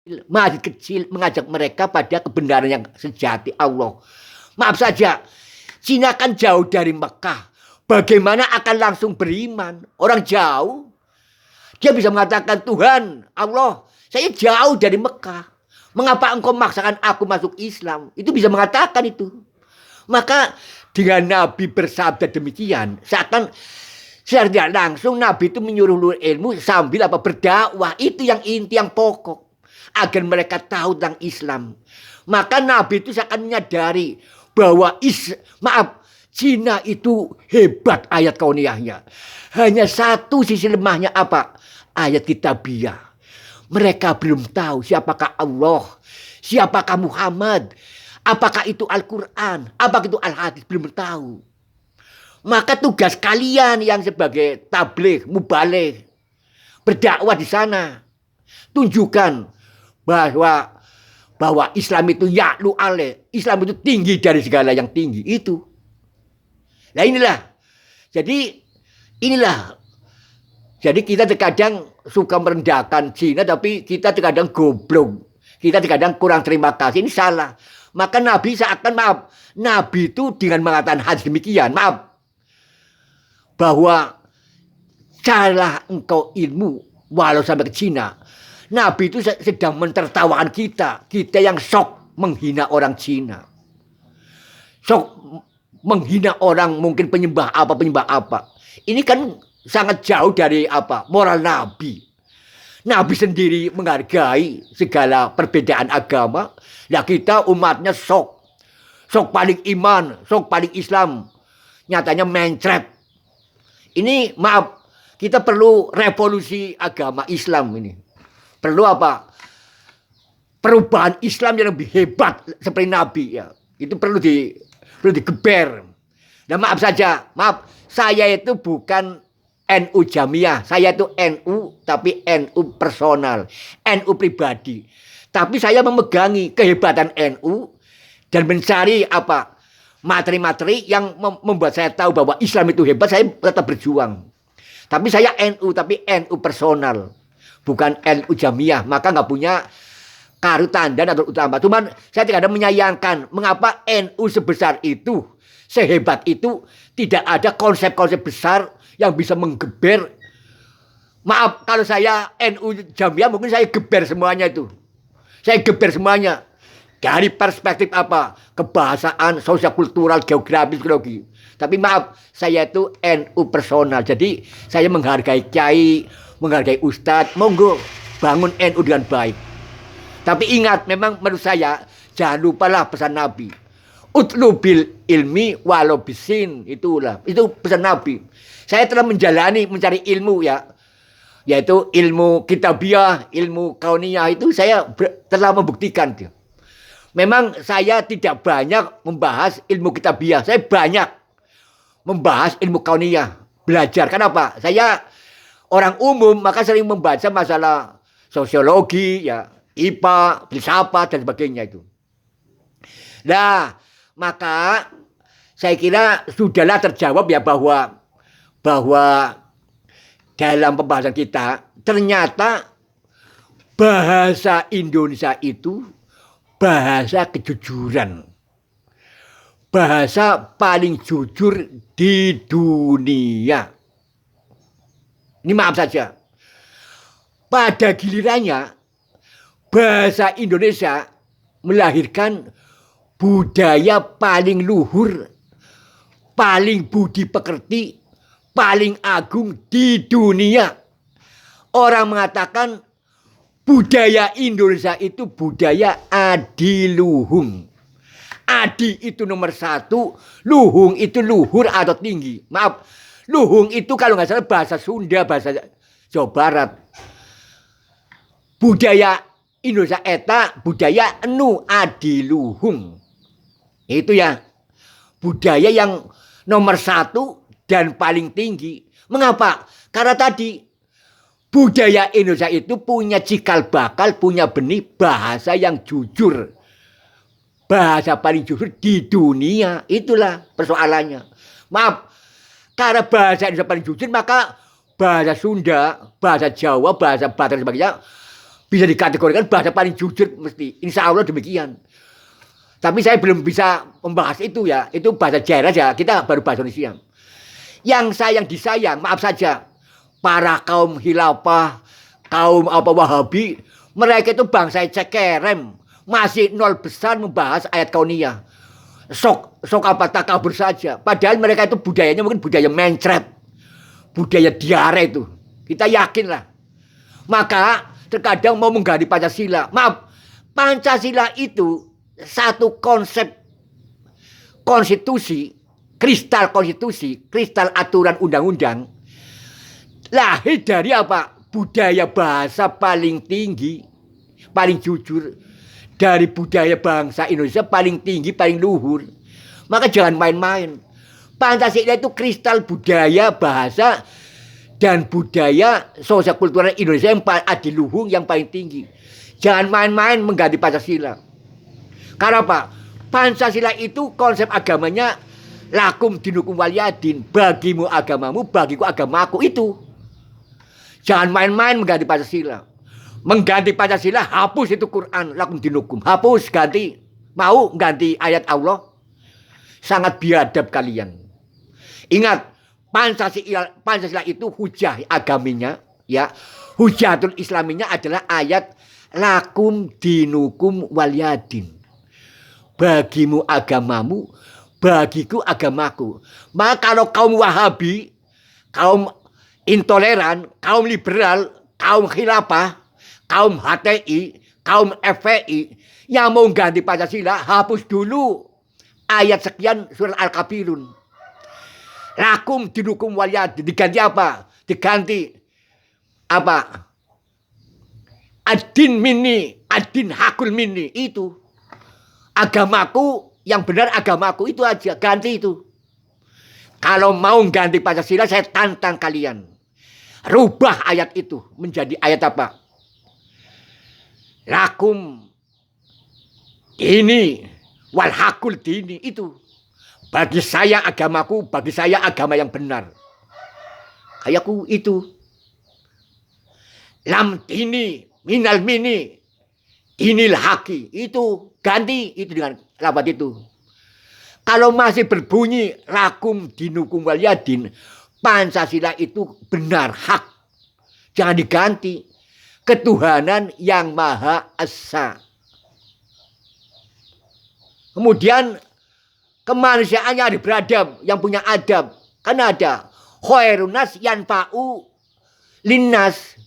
masih kecil mengajak mereka pada kebenaran yang sejati Allah. Maaf saja, Cina kan jauh dari Mekah. Bagaimana akan langsung beriman? Orang jauh. Dia bisa mengatakan, Tuhan, Allah, saya jauh dari Mekah. Mengapa engkau memaksakan aku masuk Islam? Itu bisa mengatakan itu. Maka dengan Nabi bersabda demikian, seakan secara tidak langsung Nabi itu menyuruh ilmu sambil berdakwah. Itu yang inti, yang pokok. Agar mereka tahu tentang Islam. Maka Nabi itu seakan menyadari bahwa Cina itu hebat ayat kauniyahnya. Hanya satu sisi lemahnya apa? Ayat kitabiah. Mereka belum tahu siapakah Allah, siapakah Muhammad, apakah itu Al-Quran, apakah itu Al-Hadis, belum tahu. Maka tugas kalian yang sebagai tabligh, mubaligh, berdakwah di sana, tunjukkan bahwa Islam itu ya'lu alaih, Islam itu tinggi dari segala yang tinggi itu. Nah inilah. Jadi kita terkadang suka merendahkan Cina, tapi kita terkadang goblok. Kita terkadang kurang terima kasih. Ini salah. Maka Nabi seakan Nabi itu dengan mengatakan hadis demikian, bahwa carilah engkau ilmu walau sampai ke Cina. Nabi itu sedang mentertawakan kita. Kita yang sok menghina orang Cina. Sok menghina orang mungkin penyembah apa. Ini kan sangat jauh dari moral Nabi. Nabi sendiri menghargai segala perbedaan agama. Nah kita umatnya sok paling iman, sok paling Islam. Nyatanya mencret. Ini kita perlu revolusi agama Islam ini. Perlu perubahan Islam yang lebih hebat seperti Nabi ya. Itu perlu digeber. Nah maaf, saya itu bukan NU Jamiah, saya itu NU tapi NU personal, NU pribadi. Tapi saya memegangi kehebatan NU dan mencari materi-materi yang membuat saya tahu bahwa Islam itu hebat. Saya tetap berjuang. Tapi saya NU tapi NU personal, bukan NU Jamiah. Maka nggak punya karu tanda atau utama. Cuman saya tidak ada menyayangkan mengapa NU sebesar itu, sehebat itu, tidak ada konsep-konsep besar yang bisa menggeber. Maaf kalau saya NU Jamiah mungkin saya geber semuanya itu. Saya geber semuanya. Dari perspektif kebahasaan, sosial kultural, geografis, psikologi. Tapi maaf, saya itu NU personal. Jadi saya menghargai kiai, menghargai ustadz. Monggo bangun NU dengan baik. Tapi ingat, memang menurut saya jangan lupalah pesan Nabi. Utlubil ilmi walau bisin. Itu pesan Nabi. Saya telah mencari ilmu ya. Yaitu ilmu kitabiah, ilmu kauniyah itu saya telah membuktikan. Memang saya tidak banyak membahas ilmu kitabiah. Saya banyak membahas ilmu kauniyah. Belajar. Kenapa? Saya orang umum maka sering membaca masalah sosiologi, ya, IPA, filsafat dan sebagainya itu. Nah, maka saya kira sudahlah terjawab ya bahwa dalam pembahasan kita ternyata bahasa Indonesia itu bahasa kejujuran. Bahasa paling jujur di dunia. Ini maaf saja. Pada gilirannya bahasa Indonesia melahirkan budaya paling luhur, paling budi pekerti, paling agung di dunia. Orang mengatakan budaya Indonesia itu budaya adiluhung. Adi itu nomor 1, luhung itu luhur atau tinggi. Maaf, luhung itu kalau nggak salah bahasa Sunda, bahasa Jawa Barat. Budaya Indonesia eta budaya enu adiluhung. Itu ya budaya yang nomor 1 dan paling tinggi. Mengapa? Karena tadi budaya Indonesia itu punya cikal bakal, punya benih bahasa yang jujur. Bahasa paling jujur di dunia. Itulah persoalannya. Maaf, karena bahasa Indonesia paling jujur, maka bahasa Sunda, bahasa Jawa, bahasa Batak dan sebagainya bisa dikategorikan bahasa paling jujur mesti. Insya Allah demikian. Tapi saya belum bisa membahas itu ya. Itu bahasa Jawa aja. Kita baru bahasa Indonesia. Yang disayang, maaf saja, para kaum khilafah, kaum Wahabi, mereka itu bangsa cekerem, masih nol besar membahas ayat kauniyah. Sok apa takabur saja. Padahal mereka itu budayanya mungkin budaya mencret, budaya diare itu. Kita yakin lah. Maka terkadang mau mengganti Pancasila. Maaf, Pancasila itu satu konsep konstitusi, kristal konstitusi, kristal aturan undang-undang. Lahir dari apa? Budaya bahasa paling tinggi, paling jujur. Dari budaya bangsa Indonesia paling tinggi, paling luhur. Maka jangan main-main. Pancasila itu kristal budaya, bahasa, dan budaya sosial kultural Indonesia yang adiluhung yang paling tinggi. Jangan main-main mengganti Pancasila. Karena apa? Pancasila itu konsep agamanya lakum dinukum waliyadin. Bagimu agamamu, bagiku agamaku. Itu. Jangan main-main mengganti Pancasila. Mengganti Pancasila, hapus itu Quran lakum dinukum. Hapus, ganti. Mau ganti ayat Allah? Sangat biadab kalian. Ingat, Pancasila itu hujah agaminya, ya. Hujatul islaminya adalah ayat lakum dinukum waliyadin. Bagimu agamamu, bagiku agamaku. Maka kalau kaum Wahabi, kaum intoleran, kaum liberal, kaum khilafah, kaum HTI, kaum FPI yang mau ganti Pancasila, hapus dulu ayat sekian surat Al-Kafirun. Lakum dinukum waliyadin. Diganti apa? Diganti apa? Adin mini, adin hakul mini. Itu. Agamaku, yang benar agamaku. Itu aja. Ganti itu. Kalau mau ganti Pancasila, saya tantang kalian. Rubah ayat itu menjadi ayat apa? Lakum ini wal hakul dini. Itu. Bagi saya agamaku, bagi saya agama yang benar. Kayakku itu. Lam dini, minal mini, dinil haki. Itu ganti itu dengan lafaz itu. Kalau masih berbunyi lakum dinukum waliyadin, Pancasila itu benar, hak. Jangan diganti. Ketuhanan yang Maha Esa. Kemudian kemanusiaan yang beradab, yang punya adab. Kan ada. Khairunas yanfa'u linnas.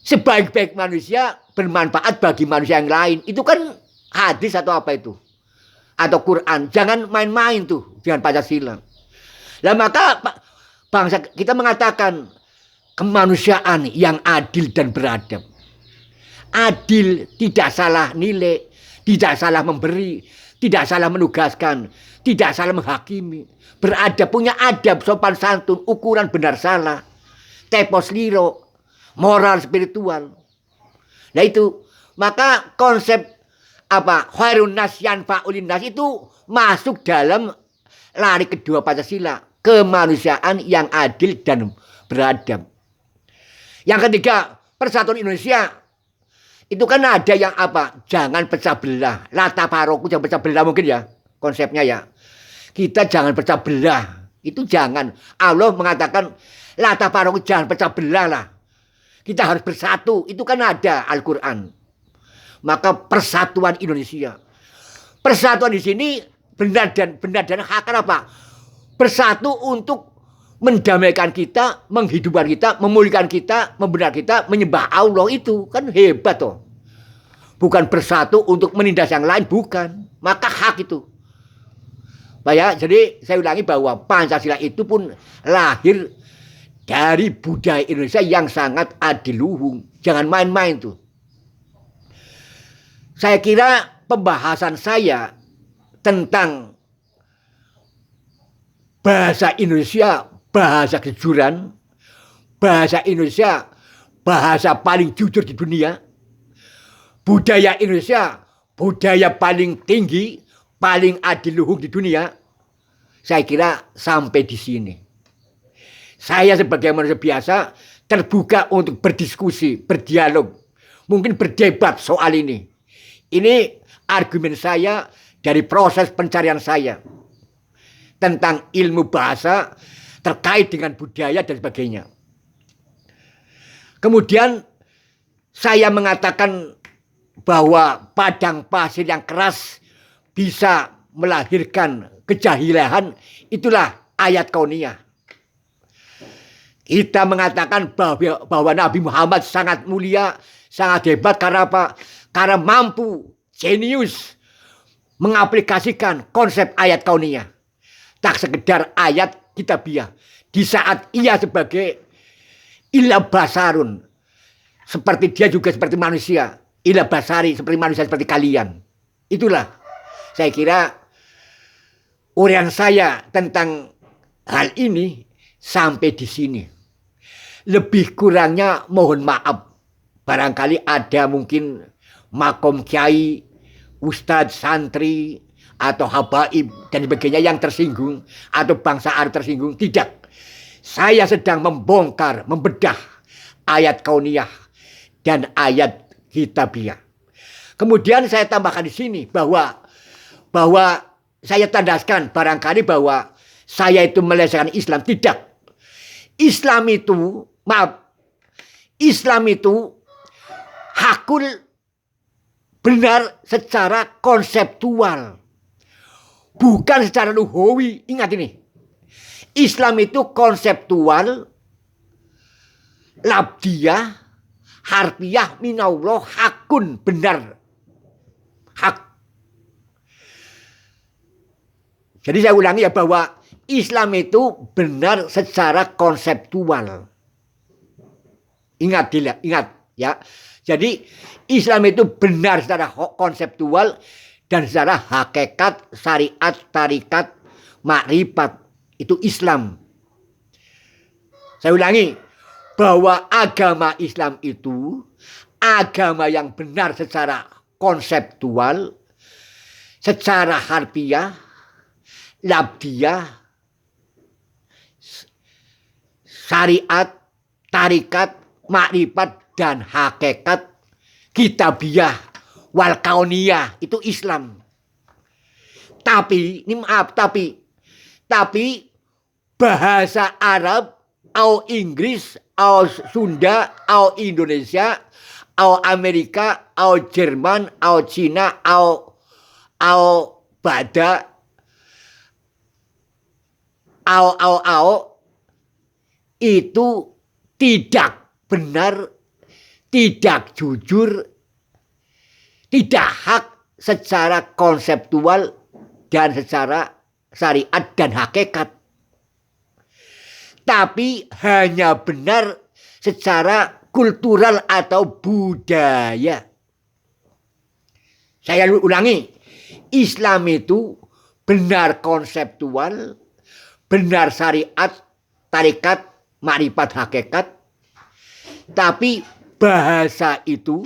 Sebaik-baik manusia bermanfaat bagi manusia yang lain. Itu kan hadis atau apa itu? Atau Quran. Jangan main-main tuh dengan Pancasila. Lah maka bangsa kita mengatakan kemanusiaan yang adil dan beradab. Adil, tidak salah nilai, tidak salah memberi, tidak salah menugaskan, tidak salah menghakimi. Beradab, punya adab, sopan santun, ukuran benar salah, tepos liro, moral spiritual. Nah itu, maka konsep apa khairun nas yanfa'ulin nas itu masuk dalam lari kedua Pancasila, kemanusiaan yang adil dan beradab. Yang ketiga, persatuan Indonesia. Itu kan ada yang apa? Jangan pecah belah. Lata paroku jangan pecah belah mungkin ya. Konsepnya ya. Kita jangan pecah belah. Itu jangan. Allah mengatakan lata paroku jangan pecah belah lah. Kita harus bersatu. Itu kan ada Al-Quran. Maka persatuan Indonesia. Persatuan di sini benar dan hak apa? Bersatu untuk mendamaikan kita, menghidupkan kita, memulihkan kita, membenarkan kita, menyembah Allah. Itu kan hebat toh. Bukan bersatu untuk menindas yang lain, bukan. Maka hak itu. Ya, jadi saya ulangi bahwa Pancasila itu pun lahir dari budaya Indonesia yang sangat adiluhung. Jangan main-main tuh. Saya kira pembahasan saya tentang bahasa Indonesia, bahasa kejujuran, bahasa Indonesia, bahasa paling jujur di dunia, budaya Indonesia, budaya paling tinggi, paling adiluhung di dunia. Saya kira sampai di sini. Saya sebagai manusia biasa terbuka untuk berdiskusi, berdialog, mungkin berdebat soal ini. Ini argumen saya dari proses pencarian saya tentang ilmu bahasa terkait dengan budaya dan sebagainya. Kemudian saya mengatakan bahwa padang pasir yang keras bisa melahirkan kejahilan, itulah ayat kauniyah. Kita mengatakan bahwa Nabi Muhammad sangat mulia, sangat hebat karena apa? Karena mampu, jenius mengaplikasikan konsep ayat kauniyah. Tak sekedar ayat kitabiah. Di saat ia sebagai ilah basarun, seperti dia juga seperti manusia. Ilah basari seperti manusia seperti kalian. Itulah saya kira uraian saya tentang hal ini sampai di sini. Lebih kurangnya mohon maaf. Barangkali ada mungkin makom kiai, ustadz, santri, atau habaib dan sebagainya yang tersinggung, atau bangsa Arab tersinggung. Tidak. Saya sedang membongkar, membedah ayat kauniyah dan ayat kitabiah. Kemudian saya tambahkan di sini bahwa saya tandaskan barangkali bahwa saya itu meleset Islam. Tidak. Islam itu hakul benar secara konseptual, bukan secara lugawi. Ingat ini. Islam itu konseptual, labdiyah, harfiah, minallah, hakun, benar. Hak. Jadi saya ulangi ya bahwa Islam itu benar secara konseptual. Ingat ya. Jadi Islam itu benar secara konseptual dan secara hakikat, syariat, tarikat, makrifat. Itu Islam. Saya ulangi bahwa agama Islam itu agama yang benar secara konseptual, secara harfiah, labdiyah, syariat, tarikat, makrifat, dan hakikat, kitabiah, wal kauniyah. Itu Islam. Tapi bahasa Arab, atau Inggris, atau Sunda, atau Indonesia, atau Amerika, atau Jerman, atau Cina, atau Bada, itu tidak benar, tidak jujur, tidak hak secara konseptual dan secara syariat dan hakikat. Tapi hanya benar secara kultural atau budaya. Saya ulangi, Islam itu benar konseptual, benar syariat, tarikat, makrifat, hakikat. Tapi bahasa itu,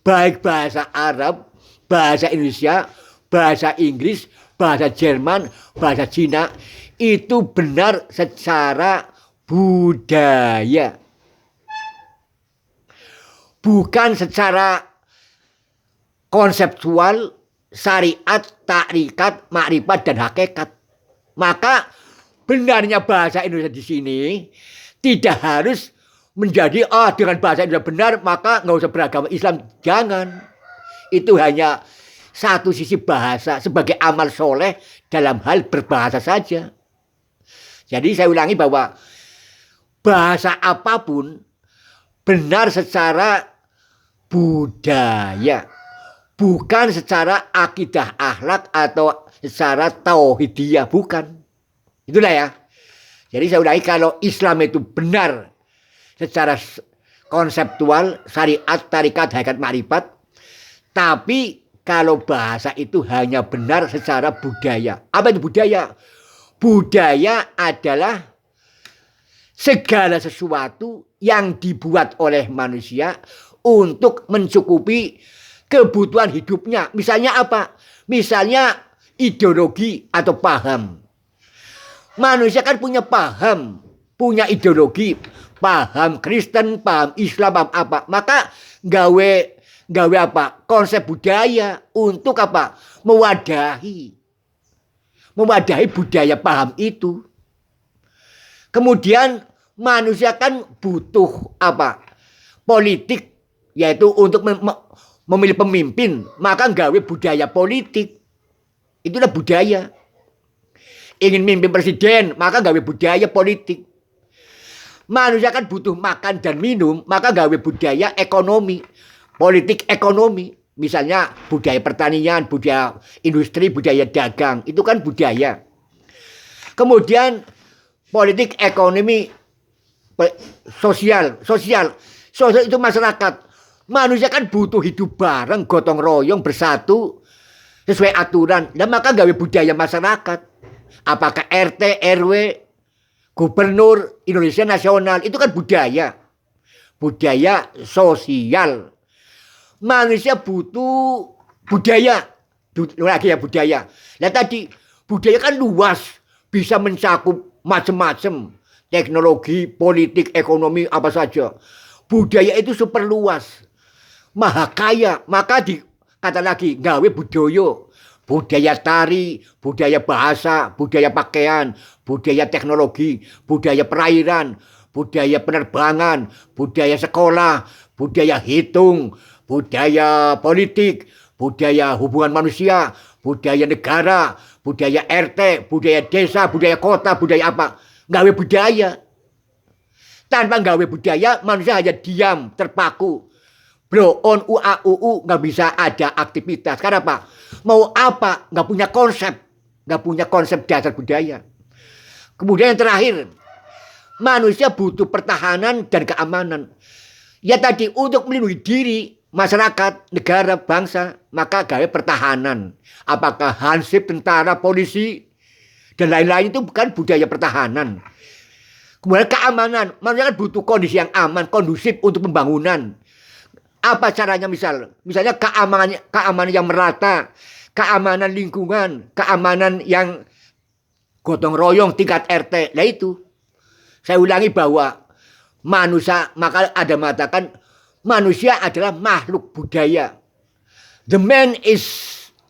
baik bahasa Arab, bahasa Indonesia, bahasa Inggris, bahasa Jerman, bahasa Cina, itu benar secara budaya. Bukan secara konseptual, syariat, tarikat, makrifat, dan hakikat. Maka benarnya bahasa Indonesia di sini tidak harus menjadi dengan bahasa Indonesia benar maka nggak usah beragama Islam. Jangan. Itu hanya satu sisi bahasa sebagai amal soleh dalam hal berbahasa saja. Jadi saya ulangi bahwa bahasa apapun benar secara budaya, bukan secara akidah akhlak atau secara tauhidiyah, bukan. Itulah ya. Jadi saya ulangi, kalau Islam itu benar secara konseptual, syariat, tarikat, hakikat, makrifat, tapi kalau bahasa itu hanya benar secara budaya. Apa itu budaya? Budaya adalah segala sesuatu yang dibuat oleh manusia untuk mencukupi kebutuhan hidupnya. Misalnya apa? Misalnya ideologi atau paham. Manusia kan punya paham, punya ideologi, paham Kristen, paham Islam, paham apa. Maka gawe apa? Konsep budaya untuk apa? Mewadahi budaya paham itu. Kemudian manusia kan butuh apa? Politik, yaitu untuk memilih pemimpin, maka gawe budaya politik. Itulah budaya. Ingin mimpin presiden, maka gawe budaya politik. Manusia kan butuh makan dan minum, maka gawe budaya ekonomi, politik ekonomi. Misalnya budaya pertanian, budaya industri, budaya dagang, itu kan budaya. Kemudian politik ekonomi sosial itu masyarakat. Manusia kan butuh hidup bareng, gotong royong, bersatu sesuai aturan. Dan maka gawe budaya masyarakat. Apakah RT, RW, gubernur, Indonesia nasional, itu kan budaya. Budaya sosial. Manusia butuh budaya. Lagi ya budaya. Nah tadi budaya kan luas, bisa mencakup macam-macam. Teknologi, politik, ekonomi, apa saja. Budaya itu super luas. Maha kaya. Maka kata lagi, gawe budaya. Budaya tari, budaya bahasa, budaya pakaian, budaya teknologi, budaya perairan, budaya penerbangan, budaya sekolah, budaya hitung, budaya politik, budaya hubungan manusia, budaya negara, budaya RT, budaya desa, budaya kota, budaya apa. Gawe budaya. Tanpa gawe budaya, manusia hanya diam, terpaku. Bro, on UAUU nggak bisa ada aktivitas. Karena apa? Mau apa? Nggak punya konsep. Nggak punya konsep dasar budaya. Kemudian yang terakhir, manusia butuh pertahanan dan keamanan. Ya tadi, untuk melindungi diri, masyarakat, negara, bangsa, maka gawe pertahanan. Apakah hansip, tentara, polisi, dan lain-lain itu bukan budaya pertahanan. Kemudian keamanan, manusia kan butuh kondisi yang aman, kondusif untuk pembangunan. Apa caranya misalnya keamanan yang merata, keamanan lingkungan, keamanan yang gotong royong tingkat RT. Nah itu, saya ulangi bahwa manusia, maka ada mengatakan manusia adalah makhluk budaya. The man is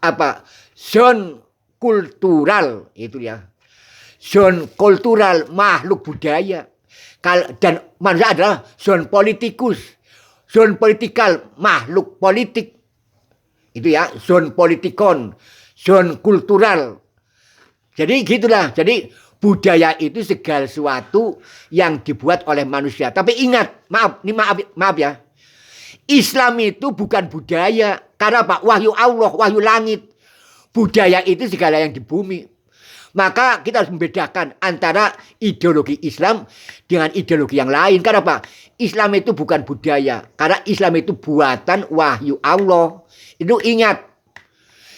apa? Zone kultural, itu ya. Zone kultural, makhluk budaya. Dan manusia adalah zone politikus. Zone politikal, makhluk politik. Itu ya, zone politikon, zone kultural. Jadi gitulah. Jadi budaya itu segala sesuatu yang dibuat oleh manusia. Tapi ingat, maaf ya. Islam itu bukan budaya. Karena apa? Wahyu Allah, wahyu langit. Budaya itu segala yang di bumi. Maka kita harus membedakan antara ideologi Islam dengan ideologi yang lain. Karena apa? Islam itu bukan budaya. Karena Islam itu buatan wahyu Allah. Itu ingat.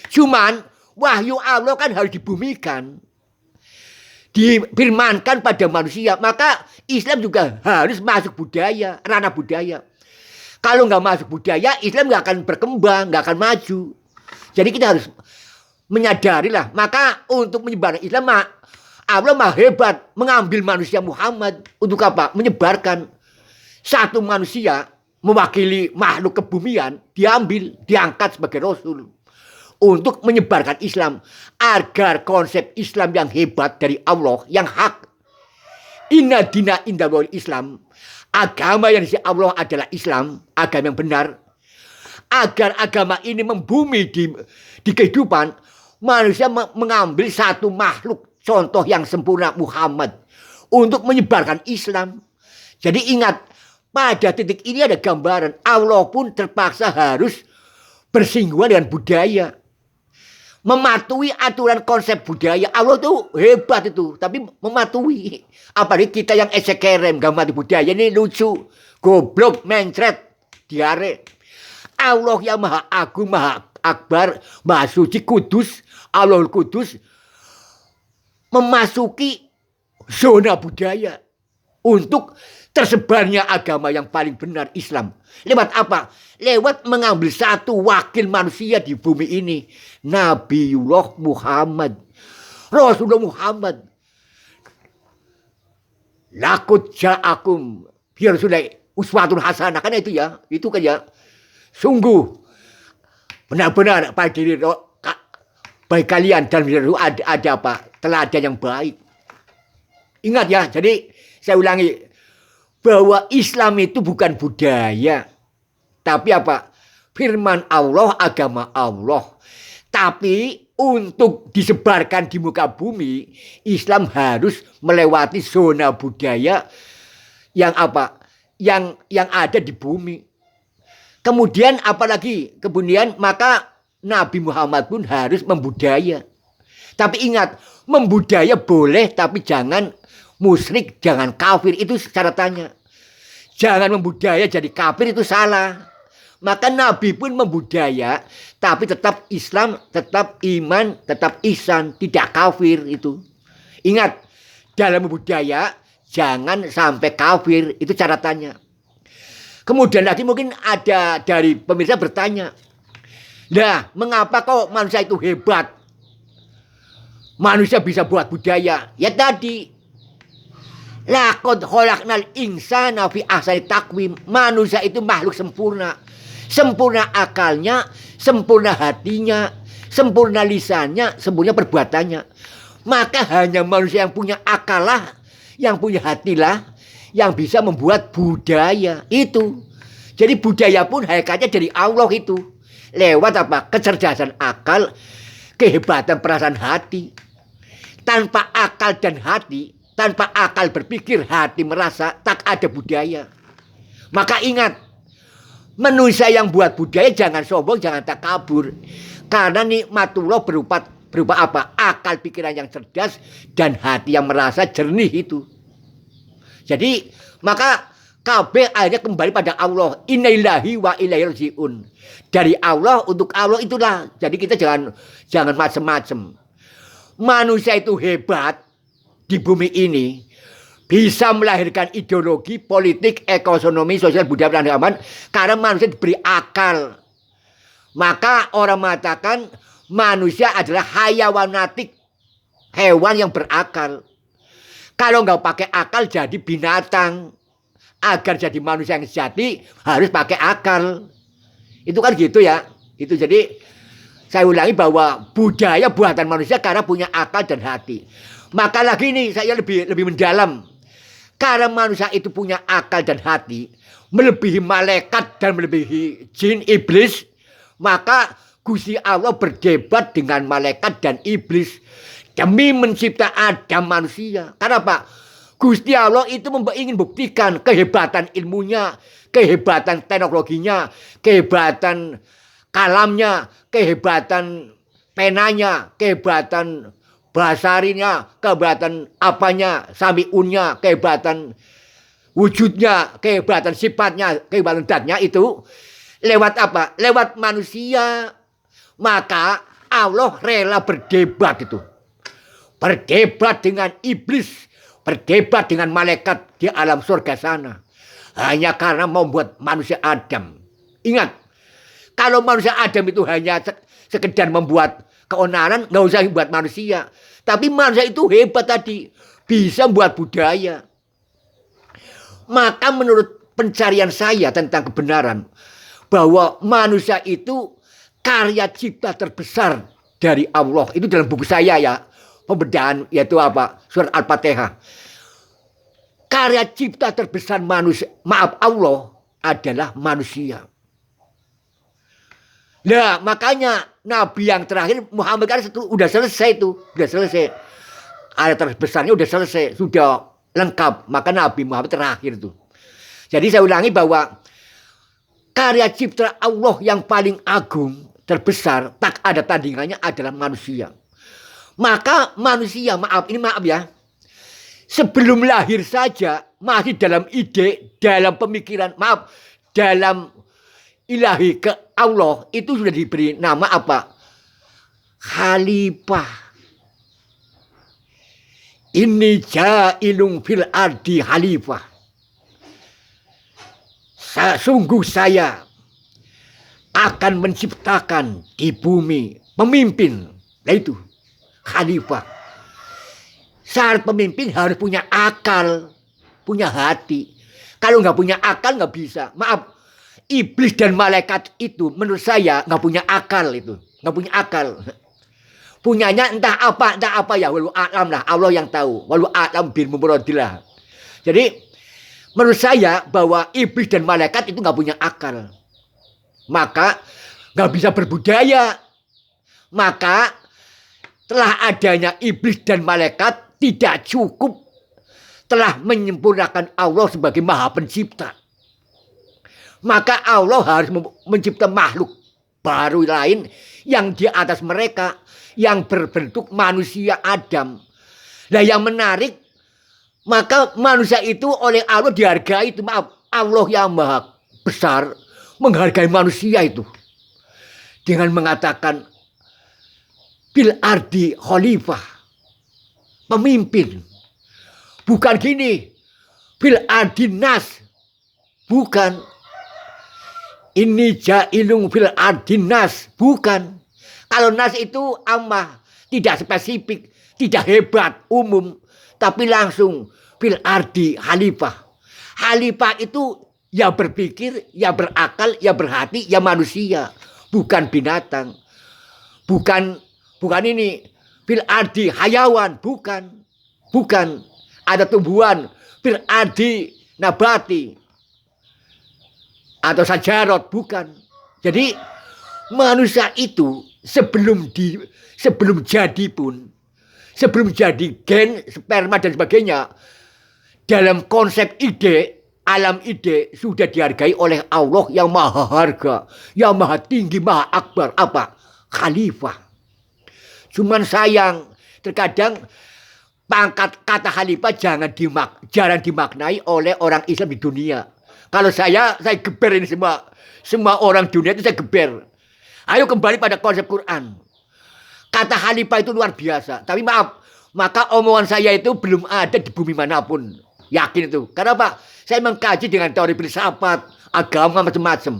Cuman wahyu Allah kan harus dibumikan. Difirmankan pada manusia. Maka Islam juga harus masuk budaya. Ranah budaya. Kalau nggak masuk budaya, Islam nggak akan berkembang. Nggak akan maju. Jadi kita harus menyadarilah. Maka untuk menyebarkan Islam, Allah mah hebat. Mengambil manusia Muhammad. Untuk apa? Menyebarkan. Satu manusia mewakili makhluk kebumian. Diambil, diangkat sebagai Rasul. Untuk menyebarkan Islam. Agar konsep Islam yang hebat dari Allah. Yang hak. Inna dina indallahil Islam. Agama yang disini Allah adalah Islam. Agama yang benar. Agar agama ini membumi di kehidupan. Manusia mengambil satu makhluk. Contoh yang sempurna Muhammad. Untuk menyebarkan Islam. Jadi ingat. Pada titik ini ada gambaran. Allah pun terpaksa harus bersinggungan dengan budaya. Mematuhi aturan konsep budaya. Allah tuh hebat itu. Tapi mematuhi. Apalagi kita yang esekerem. Gak mati budaya. Ini lucu. Goblok, mencret, diare. Allah yang maha agung, maha akbar, maha suci, kudus. Allahul Kudus. Memasuki zona budaya. Untuk tersebarnya agama yang paling benar, Islam. Lewat apa? Lewat mengambil satu wakil manusia di bumi ini. Nabiullah Muhammad. Rasulullah Muhammad. Laqad ja'akum biar sudah uswatun hasanah kan itu ya. Itu kan ya. Sungguh benar-benar pada diri baik kalian dan ada apa? Teladan yang baik. Ingat ya, jadi saya ulangi bahwa Islam itu bukan budaya, tapi apa? Firman Allah, agama Allah. Tapi untuk disebarkan di muka bumi, Islam harus melewati zona budaya yang apa? Yang ada di bumi. Kemudian apalagi? Kemudian maka Nabi Muhammad pun harus membudaya. Tapi ingat, membudaya boleh tapi jangan musyrik, jangan kafir, itu syaratannya. Jangan membudaya jadi kafir, itu salah. Maka Nabi pun membudaya tapi tetap Islam, tetap iman, tetap ihsan, tidak kafir itu. Ingat, dalam membudaya jangan sampai kafir, itu syaratannya. Kemudian lagi mungkin ada dari pemirsa bertanya, nah, mengapa kok manusia itu hebat? Manusia bisa buat budaya. Ya tadi, laqad khalaqnal insana fi ahsani taqwim. Manusia itu makhluk sempurna. Sempurna akalnya, sempurna hatinya, sempurna lisannya, sempurna perbuatannya. Maka hanya manusia yang punya akal lah, yang punya hati lah, yang bisa membuat budaya itu. Jadi budaya pun hakikatnya dari Allah itu. Lewat apa? Kecerdasan akal, kehebatan perasaan hati. Tanpa akal dan hati, tanpa akal berpikir, hati merasa, tak ada budaya. Maka ingat, manusia yang buat budaya jangan sombong, jangan takabur. Karena nikmatullah berupa apa? Akal pikiran yang cerdas dan hati yang merasa jernih itu. Jadi maka kabeh akhirnya kembali pada Allah. Innalillahi wa ilaihi rajiun. Dari Allah untuk Allah itulah. Jadi kita jangan macam-macam. Manusia itu hebat di bumi ini, bisa melahirkan ideologi, politik, ekonomi, sosial, budaya, dan agama karena manusia diberi akal. Maka orang mengatakan manusia adalah hayawanatik, hewan yang berakal. Kalau nggak pakai akal jadi binatang. Agar jadi manusia yang sejati harus pakai akal. Itu kan gitu ya. Itu jadi saya ulangi bahwa budaya buatan manusia karena punya akal dan hati. Maka lagi ini saya lebih mendalam. Karena manusia itu punya akal dan hati, melebihi malaikat dan melebihi jin iblis, maka Gusti Allah berdebat dengan malaikat dan iblis demi mencipta Adam manusia. Karena apa? Gusti Allah itu ingin buktikan kehebatan ilmunya, kehebatan teknologinya, kehebatan kalamnya, kehebatan penanya, kehebatan basarinya, kehebatan apanya, samiunnya, kehebatan wujudnya, kehebatan sifatnya, kehebatan datnya itu lewat apa? Lewat manusia. Maka Allah rela berdebat itu. Berdebat dengan iblis, berdebat dengan malaikat di alam surga sana. Hanya karena membuat manusia Adam. Ingat, kalau manusia Adam itu hanya sekedar membuat keonaran, nggak usah buat manusia. Tapi manusia itu hebat tadi, bisa membuat budaya. Maka menurut pencarian saya tentang kebenaran, bahwa manusia itu karya cipta terbesar dari Allah. Itu dalam buku saya ya, pembedahan yaitu apa? Surat Al-Fatihah. Karya cipta terbesar manusia, maaf Allah, adalah manusia. Nah, makanya Nabi yang terakhir Muhammad kan sudah selesai itu, sudah selesai. Karya terbesarnya sudah selesai, sudah lengkap. Maka Nabi Muhammad terakhir itu. Jadi saya ulangi bahwa karya cipta Allah yang paling agung, terbesar, tak ada tandingannya adalah manusia. Maka manusia, maaf ya, sebelum lahir saja masih dalam ide, dalam pemikiran, dalam ilahi ke Allah itu sudah diberi nama apa? Khalifah. Inni ja'ilun fil ardi khalifah. Sungguh saya akan menciptakan di bumi pemimpin. Nah itu khalifah. Syarat pemimpin harus punya akal, punya hati. Kalau nggak punya akal nggak bisa. Maaf, iblis dan malaikat itu menurut saya nggak punya akal itu, nggak punya akal. Punyanya entah apa ya, walau alam lah, Allah yang tahu. Walau alam bil muradilah. Jadi menurut saya bahwa iblis dan malaikat itu nggak punya akal, maka nggak bisa berbudaya. Maka telah adanya iblis dan malaikat tidak cukup telah menyempurnakan Allah sebagai Maha Pencipta. Maka Allah harus mencipta makhluk baru lain yang di atas mereka, yang berbentuk manusia Adam. Nah yang menarik, maka manusia itu oleh Allah dihargai itu. Maaf, Allah yang maha besar menghargai manusia itu dengan mengatakan bil ardi khalifah, pemimpin. Bukan gini, bil ardi nas, bukan. Ini jailung bil ardi nas, bukan. Kalau nas itu ammah, tidak spesifik, tidak hebat, umum, tapi langsung bil ardi khalifah. Khalifah itu ya berpikir, ya berakal, ya berhati, ya manusia, bukan binatang. Bukan ini bil ardi hayawan, bukan. Bukan ada tumbuhan bil ardi nabati atau sajarot, bukan. Jadi manusia itu sebelum jadi pun, sebelum jadi gen, sperma dan sebagainya, dalam konsep ide, alam ide sudah dihargai oleh Allah yang maha harga, yang maha tinggi, maha akbar. Apa? Khalifah. Cuman sayang, terkadang pangkat kata khalifah jarang dimaknai oleh orang Islam di dunia. Kalau saya geber ini semua orang dunia itu saya geber. Ayo kembali pada konsep Quran. Kata khalifah itu luar biasa. Tapi maaf, maka omongan saya itu belum ada di bumi manapun. Yakin itu. Karena apa? Saya mengkaji dengan teori filsafat, agama macam-macam.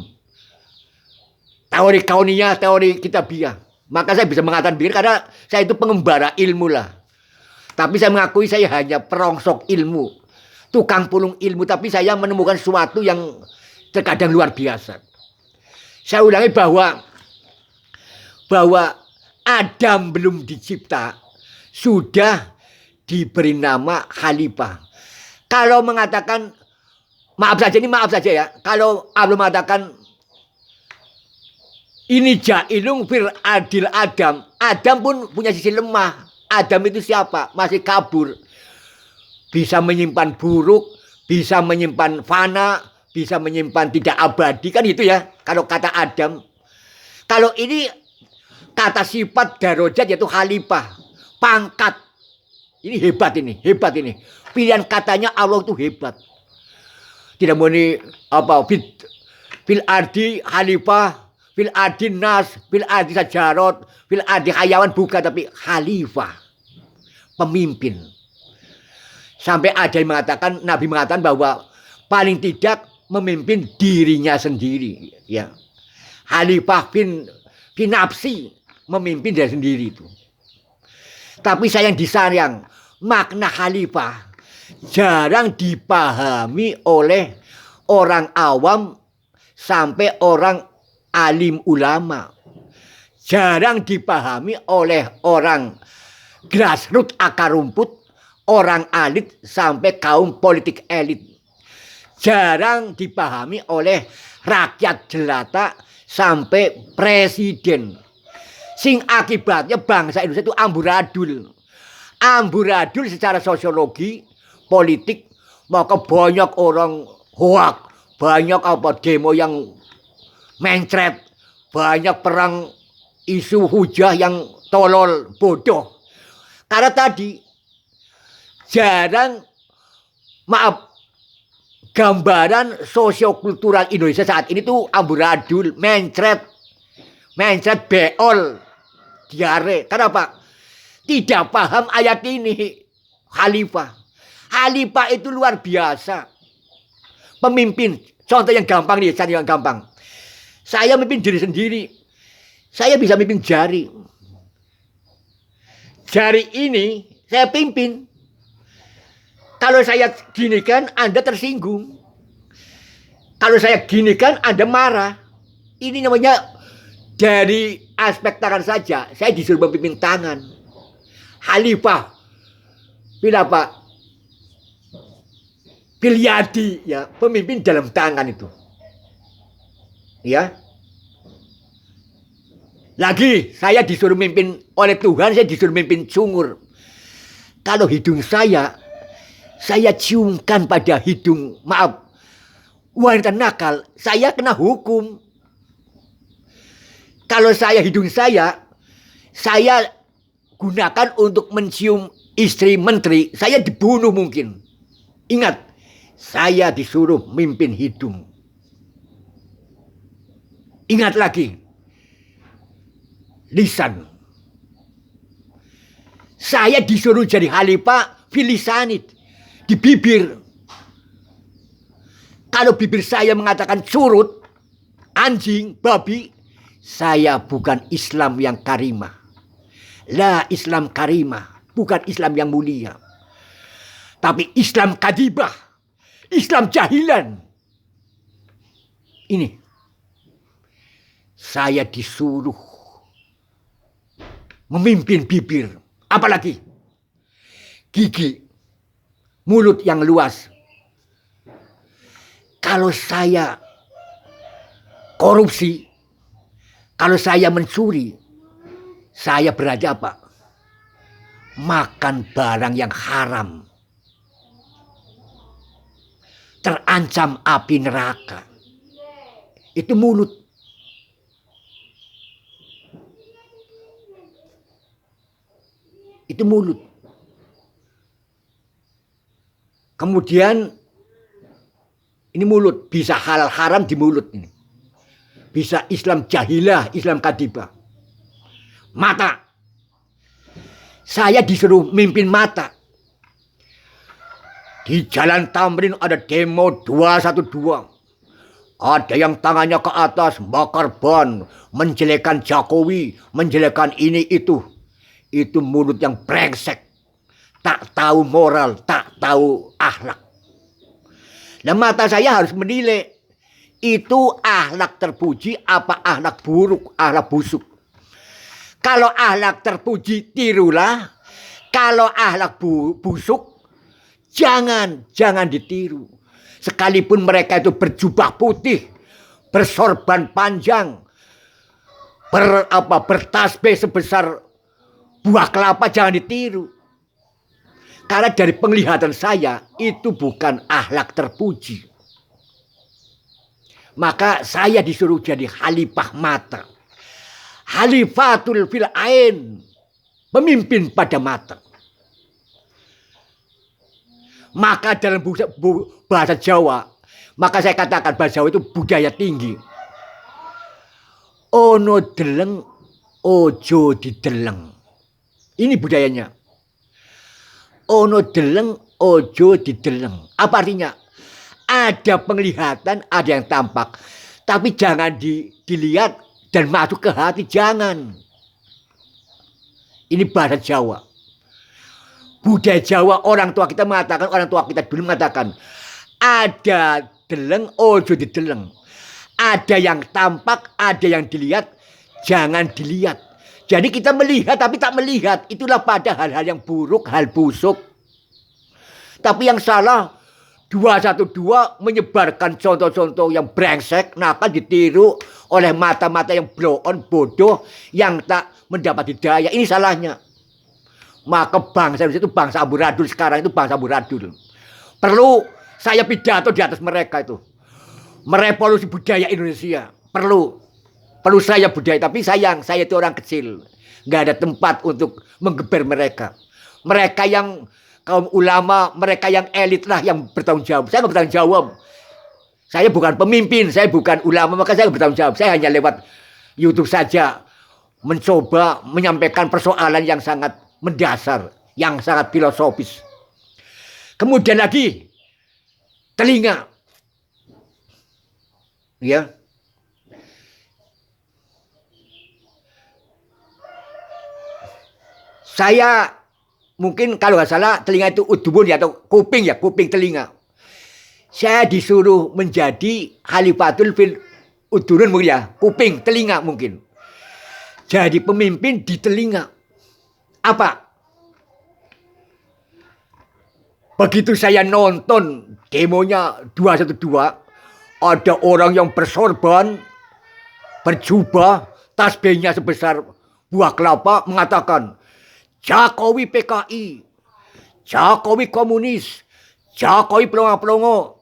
Teori kauniyah, teori kitabiah. Maka saya bisa mengatakan begini karena saya itu pengembara ilmu lah. Tapi saya mengakui saya hanya perongsok ilmu, tukang pulung ilmu. Tapi saya menemukan sesuatu yang terkadang luar biasa. Saya ulangi bahwa Adam belum dicipta sudah diberi nama khalifah. Kalau mengatakan maaf saja ya. Kalau Allah mengatakan ini jailung fil adil Adam. Adam pun punya sisi lemah. Adam itu siapa? Masih kabur. Bisa menyimpan buruk, bisa menyimpan fana, bisa menyimpan tidak abadi. Kan itu ya, kalau kata Adam. Kalau ini kata sifat darajat yaitu khalifah. Pangkat. Ini hebat ini. Pilihan katanya Allah itu hebat. Tidak mau ini apa? Fil ardi khalifah. Fil ardi nas, fil ardi sajarot, fil ardi hayawan, bukan, tapi khalifah, pemimpin. Sampai ada yang mengatakan, Nabi mengatakan bahwa paling tidak memimpin dirinya sendiri. Ya, khalifah fin nafsi, memimpin diri sendiri itu. Tapi sayang disayang, makna khalifah jarang dipahami oleh orang awam sampai orang alim ulama. Jarang dipahami oleh orang grassroots akar rumput, orang elit sampai kaum politik elit. Jarang dipahami oleh rakyat jelata sampai presiden. Sing akibatnya bangsa Indonesia itu amburadul. Amburadul secara sosiologi, politik, maka banyak orang hoak, banyak demo yang mencret, banyak perang isu hujah yang tolol, bodoh. Karena tadi jarang, gambaran sosiokultural Indonesia saat ini tuh amburadul, mencret beol, diare. Kenapa? Tidak paham ayat ini. Khalifah itu luar biasa. Pemimpin. Contoh yang gampang nih, yang gampang. Saya memimpin diri sendiri. Saya bisa memimpin jari. Jari ini saya pimpin. Kalau saya ginikan, Anda tersinggung. Kalau saya gini kan Anda marah. Ini namanya dari aspek tangan saja. Saya disuruh memimpin tangan. Khalifah. Pak Pilyadi ya, pemimpin dalam tangan itu. Ya. Lagi saya disuruh mimpin oleh Tuhan, saya disuruh mimpin sumur. Kalau hidung saya ciumkan pada hidung, maaf, wanita nakal, saya kena hukum. Kalau hidung saya gunakan untuk mencium istri menteri, saya dibunuh mungkin. Ingat, saya disuruh mimpin hidung. Ingat lagi, lisan. Saya disuruh jadi khalifah filisanid di bibir. Kalau bibir saya mengatakan surut, anjing, babi, saya bukan Islam yang karimah. La Islam karimah, bukan Islam yang mulia. Tapi Islam kadibah, Islam jahilan. Ini, saya disuruh memimpin bibir, apalagi gigi, mulut yang luas. Kalau saya korupsi, kalau saya mencuri, saya berada apa? Makan barang yang haram. Terancam api neraka. Itu mulut. Itu mulut. Kemudian ini mulut, bisa halal haram di mulut ini. Bisa Islam jahilah, Islam kadibah. Mata. Saya disuruh mimpin mata. Di Jalan Tamrin ada demo 212. Ada yang tangannya ke atas, bakar ban, menjelekan Jokowi, menjelekan ini itu. Itu mulut yang brengsek. Tak tahu moral, tak tahu akhlak. Nah, mata saya harus menilai. Itu akhlak terpuji apa akhlak buruk, akhlak busuk. Kalau akhlak terpuji, tirulah. Kalau akhlak busuk, jangan ditiru. Sekalipun mereka itu berjubah putih, bersorban panjang, bertasbih sebesar buah kelapa, jangan ditiru. Karena dari penglihatan saya, itu bukan akhlak terpuji. Maka saya disuruh jadi khalifah mata. Khalifatul fil ain. Pemimpin pada mata. Maka dalam bahasa Jawa, maka saya katakan bahasa Jawa itu budaya tinggi. Ono deleng, ojo dideleng. Ini budayanya. Ono deleng, ojo dideleng. Apa artinya? Ada penglihatan, ada yang tampak. Tapi jangan dilihat dan masuk ke hati, jangan. Ini bahasa Jawa. Budaya Jawa, orang tua kita dulu mengatakan, ada deleng, ojo dideleng. Ada yang tampak, ada yang dilihat, jangan dilihat. Jadi kita melihat tapi tak melihat. Itulah pada hal-hal yang buruk, hal busuk. Tapi yang salah, 212 menyebarkan contoh-contoh yang brengsek, nakal, ditiru oleh mata-mata yang blow on, bodoh, yang tak mendapat hidayah. Ini salahnya. Maka bangsa Indonesia itu bangsa amburadul, sekarang itu bangsa amburadul. Perlu saya pidato di atas mereka itu. Merevolusi budaya Indonesia. Perlu saya budaya, tapi sayang, saya itu orang kecil. Nggak ada tempat untuk menggeber mereka. Mereka yang kaum ulama, mereka yang elit lah yang bertanggung jawab. Saya nggak bertanggung jawab. Saya bukan pemimpin, saya bukan ulama, maka saya nggak bertanggung jawab. Saya hanya lewat YouTube saja mencoba menyampaikan persoalan yang sangat mendasar, yang sangat filosofis. Kemudian lagi, telinga. Ya. Saya mungkin kalau nggak salah telinga itu udhun ya, atau kuping ya, kuping telinga. Saya disuruh menjadi khalifatul fil udurun mungkin ya, kuping, telinga mungkin. Jadi pemimpin di telinga. Apa? Begitu saya nonton demonya 212, ada orang yang bersorban, berjubah, tasbihnya sebesar buah kelapa, mengatakan, Jokowi PKI, Jokowi komunis, Jokowi pelongo-pelongo.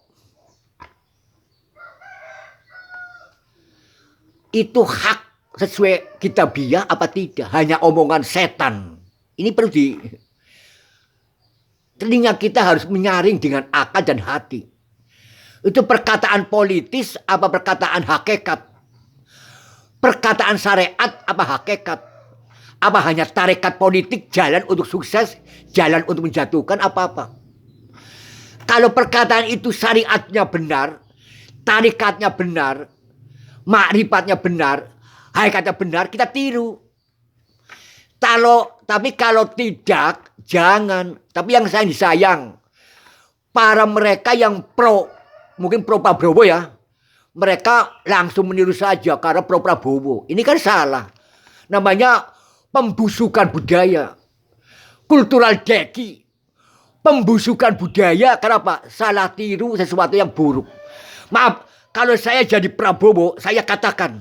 Itu hak sesuai kitabiah apa tidak? Hanya omongan setan. Ini perlu di telinga kita harus menyaring dengan akal dan hati. Itu perkataan politis apa perkataan hakikat? Perkataan syariat apa hakikat? Apa hanya tarekat politik, jalan untuk sukses, jalan untuk menjatuhkan apa-apa? Kalau perkataan itu syariatnya benar, tarikatnya benar, makrifatnya benar, hakikatnya benar, kita tiru. Tapi kalau tidak, jangan. Tapi yang saya disayang, para mereka yang mungkin pro Prabowo ya, mereka langsung meniru saja karena pro Prabowo. Ini kan salah. Namanya pembusukan budaya, kultural deki, pembusukan budaya. Kenapa? Salah tiru sesuatu yang buruk. Maaf. Kalau saya jadi Prabowo, saya katakan,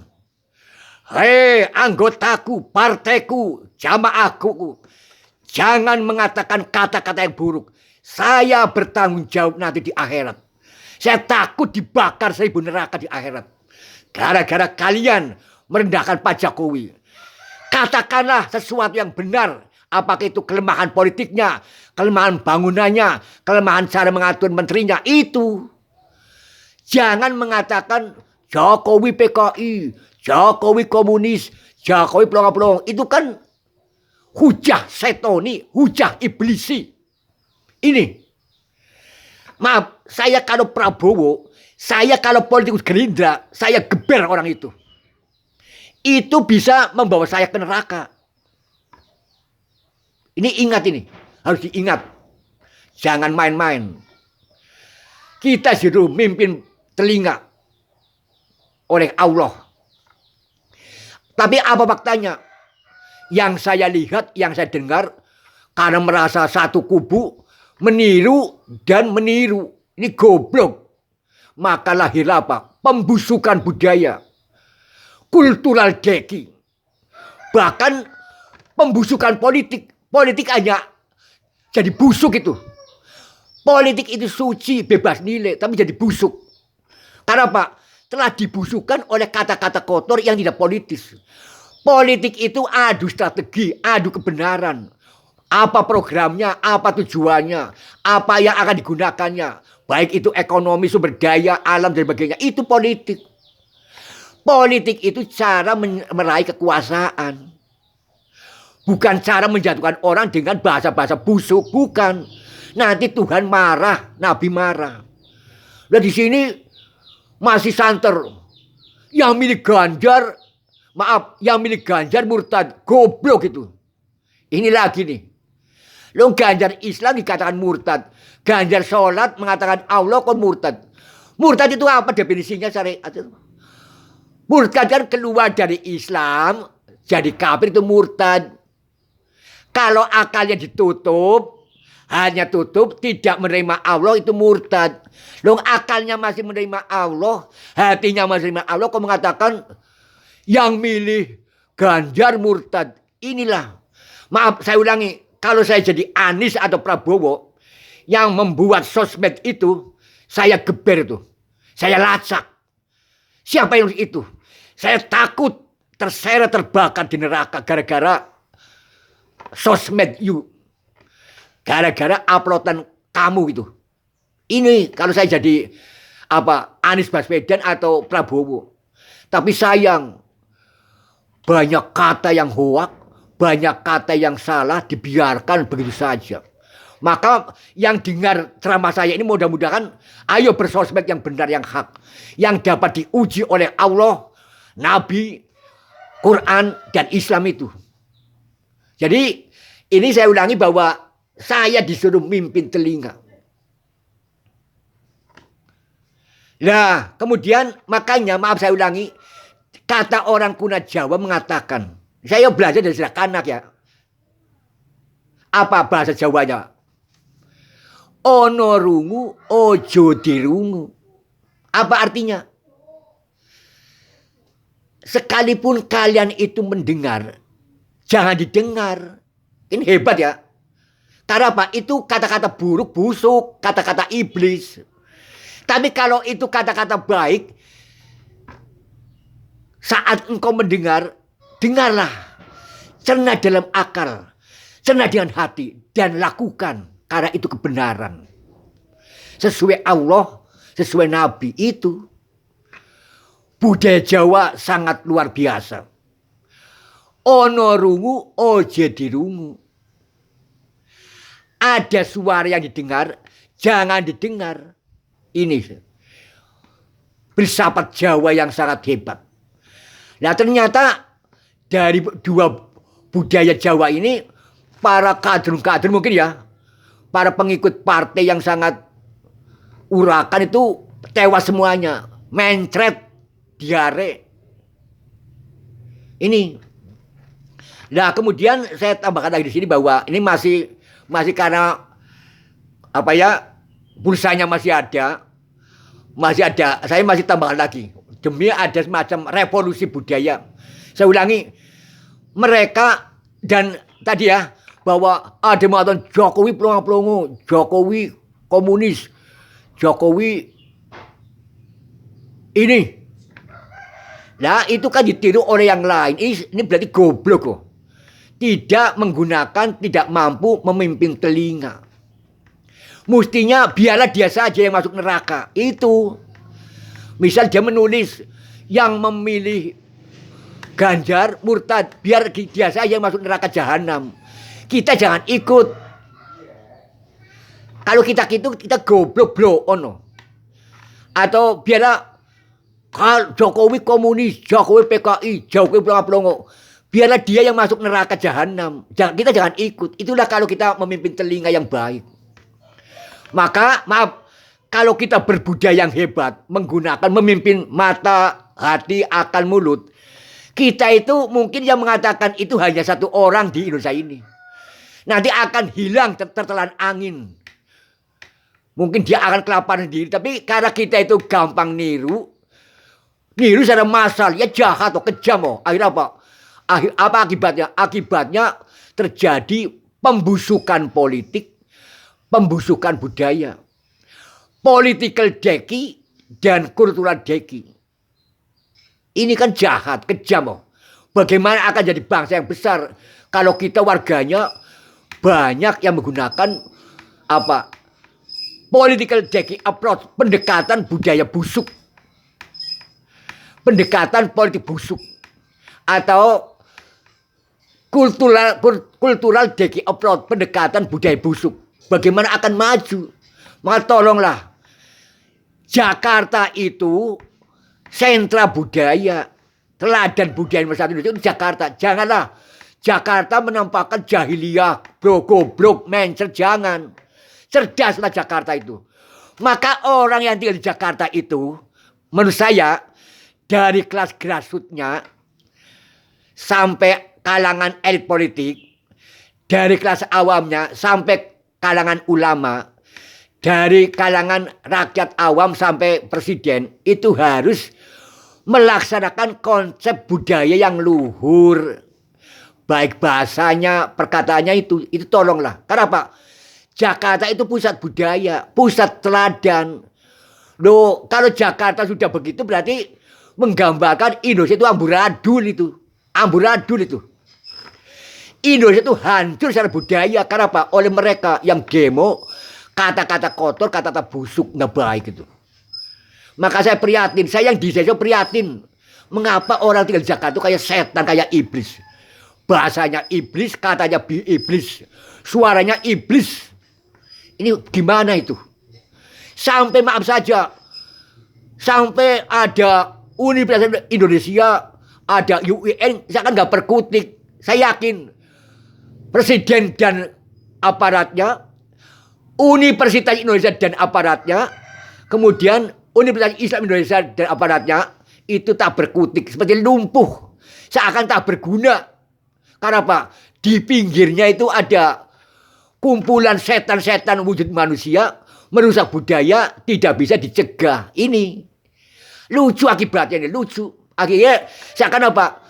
hei anggotaku, partaiku, jamaahku, jangan mengatakan kata-kata yang buruk. Saya bertanggung jawab nanti di akhirat. Saya takut dibakar 1000 neraka di akhirat. Gara-gara kalian merendahkan Pak Jokowi. Katakanlah sesuatu yang benar. Apakah itu kelemahan politiknya, kelemahan bangunannya, kelemahan cara mengatur menterinya, itu. Jangan mengatakan Jokowi PKI, Jokowi komunis, Jokowi pelongo-pelongo. Itu kan hujah setoni, hujah iblisi. Ini. Maaf, saya kalau Prabowo, saya kalau politikus Gerindra, saya geber orang itu. Itu bisa membawa saya ke neraka. Ini ingat ini. Harus diingat. Jangan main-main. Kita disuruh mimpin telinga oleh Allah. Tapi apa faktanya? Yang saya lihat, yang saya dengar, karena merasa satu kubu meniru dan meniru. Ini goblok. Maka lahir apa? Pembusukan budaya. Kultural deki. Bahkan pembusukan politik. Politik hanya jadi busuk itu. Politik itu suci, bebas nilai, tapi jadi busuk. Karena apa? Telah dibusukkan oleh kata-kata kotor yang tidak politis. Politik itu adu strategi, adu kebenaran. Apa programnya, apa tujuannya, apa yang akan digunakannya. Baik itu ekonomi, sumber daya, alam, dan sebagainya. Itu politik. Politik itu cara meraih kekuasaan. Bukan cara menjatuhkan orang dengan bahasa-bahasa busuk. Bukan. Nanti Tuhan marah, Nabi marah. Nah di sini masih santer. Yang milik Ganjar, maaf, yang milik Ganjar murtad. Goblok itu. Ini lagi nih. Lo Ganjar Islam dikatakan murtad. Ganjar sholat mengatakan Allah kok murtad. Murtad itu apa definisinya syariat? Murtad kan keluar dari Islam, jadi kafir itu murtad. Kalau akalnya ditutup, hanya tutup, tidak menerima Allah, itu murtad. Loh akalnya masih menerima Allah, hatinya masih menerima Allah, kok mengatakan yang milih Ganjar murtad. Inilah, maaf saya ulangi, kalau saya jadi Anies atau Prabowo, yang membuat sosmed itu, saya geber itu. Saya lacak. Siapa yang itu? Saya takut terseret terbakar di neraka gara-gara sosmed you. Gara-gara uploadan kamu itu. Ini kalau saya jadi Anies Baswedan atau Prabowo. Tapi sayang, banyak kata yang hoak, banyak kata yang salah dibiarkan begitu saja. Maka yang dengar ceramah saya ini mudah-mudahan ayo bersosmed yang benar, yang hak. Yang dapat diuji oleh Allah, Nabi, Quran, dan Islam itu. Jadi ini saya ulangi bahwa saya disuruh mimpin telinga. Nah, kemudian makanya maaf saya ulangi, kata orang kuno Jawa mengatakan, saya belajar dari sejak anak ya. Apa bahasa Jawanya? Ono rungu, ojo dirungu. Apa artinya? Sekalipun kalian itu mendengar, jangan didengar. Ini hebat ya. Karena apa? Itu kata-kata buruk, busuk, kata-kata iblis. Tapi kalau itu kata-kata baik, saat engkau mendengar, dengarlah. Cerna dalam akal, cerna dengan hati, dan lakukan. Karena itu kebenaran. Sesuai Allah, sesuai Nabi itu. Budaya Jawa sangat luar biasa. Ono rungu, ojo dirungu. Ada suara yang didengar, jangan didengar. Ini filsafat Jawa yang sangat hebat. Nah ternyata dari dua budaya Jawa ini, para kader-kader mungkin ya, para pengikut partai yang sangat urakan itu tewas semuanya, mencret, diare. Ini. Nah kemudian saya tambahkan lagi di sini bahwa ini masih karena apa ya, pulsanya masih ada. Saya masih tambahkan lagi demi ada semacam revolusi budaya. Saya ulangi, mereka dan tadi ya bahwa ada mengatakan Jokowi pelongo-pelongo, Jokowi komunis, Jokowi ini. Nah itu kan ditiru oleh yang lain. Ini berarti goblok kok. Tidak menggunakan, tidak mampu memimpin telinga. Mestinya biarlah dia saja yang masuk neraka. Itu. Misal dia menulis yang memilih Ganjar murtad, biar dia saja yang masuk neraka jahanam. Kita jangan ikut. Kalau kita goblok bro ono. Atau biarlah Jokowi komunis, Jokowi PKI, Jokowi pelongo-pelongo. Biarlah dia yang masuk neraka jahanam. Kita jangan ikut. Itulah kalau kita memimpin telinga yang baik. Maka maaf, kalau kita berbudaya yang hebat, menggunakan memimpin mata, hati, akal, mulut, kita itu mungkin yang mengatakan itu hanya satu orang di Indonesia ini. Nanti akan hilang tertelan angin. Mungkin dia akan kelaparan sendiri. Tapi karena kita itu gampang niru secara massal, ya jahat atau kejam. Akhirnya apa? Apa akibatnya? Akibatnya terjadi pembusukan politik, pembusukan budaya, political deki dan kultural deki. Ini kan jahat, kejam. Bagaimana akan jadi bangsa yang besar kalau kita warganya banyak yang menggunakan apa? Political deki approach, pendekatan budaya busuk, pendekatan politik busuk, atau kultural deki approach, pendekatan budaya busuk. Bagaimana akan maju? Maka tolonglah, Jakarta itu sentra budaya, teladan budaya nomor satu itu Jakarta. Janganlah Jakarta menampakkan jahiliyah, goblok, mencer, jangan. Cerdaslah Jakarta itu. Maka orang yang tinggal di Jakarta itu, menurut saya, dari kelas grassroots-nya sampai kalangan elit politik, dari kelas awamnya sampai kalangan ulama, dari kalangan rakyat awam sampai presiden, itu harus melaksanakan konsep budaya yang luhur. Baik bahasanya, perkataannya itu tolonglah. Karena apa? Jakarta itu pusat budaya, pusat teladan. Loh, kalau Jakarta sudah begitu berarti menggambarkan Indonesia itu amburadul itu. Amburadul itu. Indonesia itu hancur secara budaya. Karena apa? Oleh mereka yang demo, kata-kata kotor, kata-kata busuk, nggak baik itu. Maka saya prihatin, saya yang di desa prihatin. Mengapa orang tinggal di Jakarta itu kayak setan, kayak iblis. Bahasanya iblis, katanya iblis. Suaranya iblis. Ini gimana itu? Sampai maaf saja, sampai ada Universitas Indonesia, ada UIN, saya kan nggak perkutik. Saya yakin presiden dan aparatnya, Universitas Indonesia dan aparatnya, kemudian Universitas Islam Indonesia dan aparatnya itu tak berkutik seperti lumpuh, seakan tak berguna. Karena apa? Di pinggirnya itu ada kumpulan setan-setan wujud manusia, merusak budaya, tidak bisa dicegah. Ini lucu akibatnya, ini lucu. Akhirnya seakan apa?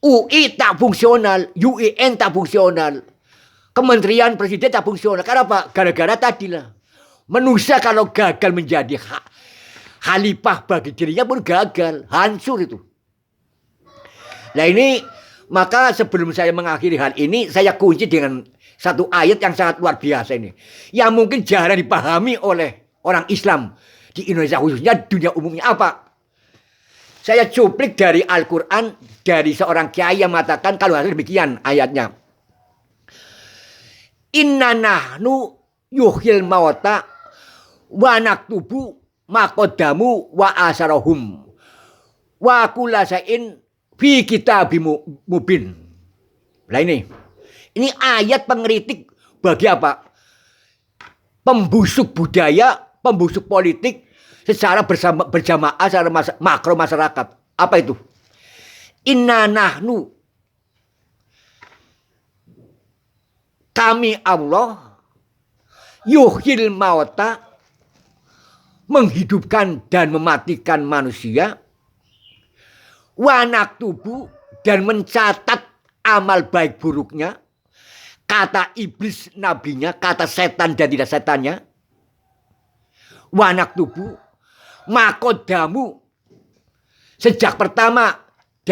UI tak fungsional, UIN tak fungsional, Kementerian Presiden tak fungsional. Karena apa? Gara-gara tadilah manusia kalau gagal menjadi khalifah bagi dirinya pun gagal, hancur itu. Nah ini, maka sebelum saya mengakhiri hal ini, saya kunci dengan satu ayat yang sangat luar biasa ini, yang mungkin jarang dipahami oleh orang Islam di Indonesia khususnya, dunia umumnya. Apa? Saya cuplik dari Al-Quran, dari seorang kiai yang mengatakan kalau harus demikian ayatnya. Inna nahnu yuhyil mauta wa naktubu maqaddamu wa asarahum wa kullasain fi kitabim mubin. Nah ini ayat pengkritik bagi apa? Pembusuk budaya, pembusuk politik secara berjamaah, secara makro masyarakat. Apa itu? Inna nahnu, kami Allah, yuhyil mauta, menghidupkan dan mematikan manusia, wanak tubuh, dan mencatat amal baik buruknya, kata iblis nabinya, kata setan dan tidak setannya, wanak tubuh, makodamu, sejak pertama